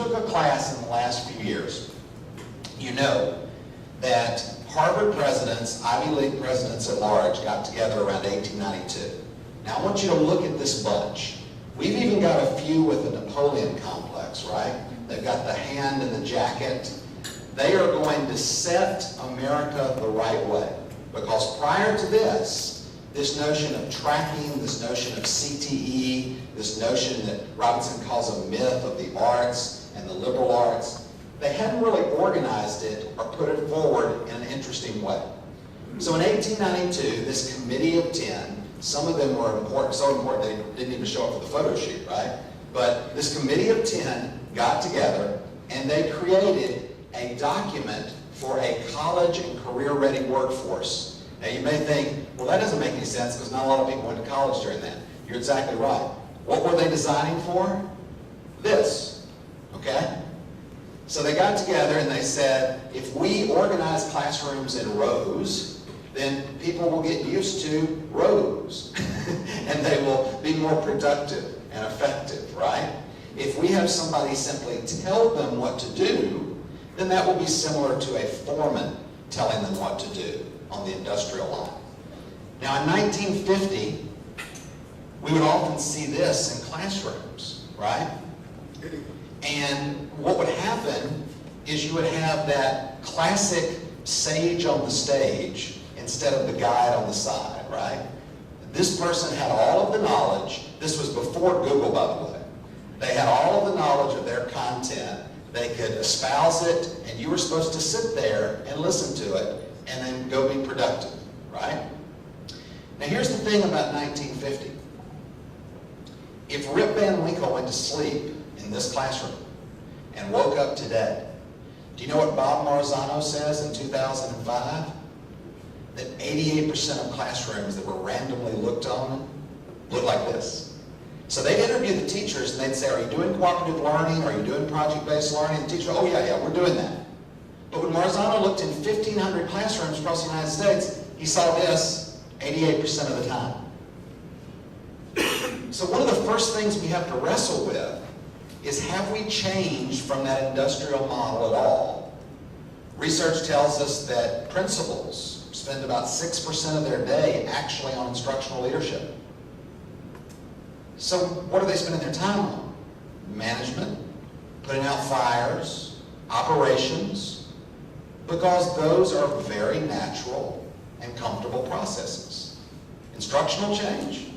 took a class in the last few years, you know that Harvard presidents, Ivy League presidents at large, got together around 1892. Now I want you to look at this bunch. We've even got a few with the Napoleon complex, right? They've got the hand in the jacket. They are going to set America the right way. Because prior to this notion of tracking, this notion of CTE, this notion that Robinson calls a myth of the arts and the liberal arts, they hadn't really organized it or put it forward in an interesting way. So in 1892, this committee of 10, some of them were important, so important they didn't even show up for the photo shoot, right? But this committee of 10 got together and they created a document for a college and career-ready workforce. Now you may think, well, that doesn't make any sense because not a lot of people went to college during that. You're exactly right. What were they designing for? This, okay? So they got together and they said, if we organize classrooms in rows, then people will get used to rows and they will be more productive and effective, right? If we have somebody simply tell them what to do, then that will be similar to a foreman telling them what to do on the industrial line. Now in 1950, we would often see this in classrooms, right? And what would happen is you would have that classic sage on the stage instead of the guide on the side, right? This person had all of the knowledge. This was before Google, by the way. They had all of the knowledge of their content. They could espouse it, and you were supposed to sit there and listen to it and then go be productive, right? Now here's the thing about 1950. If Rip Van Winkle went to sleep in this classroom and woke up today, do you know what Bob Marzano says in 2005? That 88% of classrooms that were randomly looked on looked like this. So they'd interview the teachers and they'd say, are you doing cooperative learning? Are you doing project-based learning? The teacher, oh yeah, we're doing that. But when Marzano looked in 1,500 classrooms across the United States, he saw this 88% of the time. So one of the first things we have to wrestle with is, have we changed from that industrial model at all? Research tells us that principals spend about 6% of their day actually on instructional leadership. So what are they spending their time on? Management, putting out fires, operations, because those are very natural and comfortable processes. Instructional change,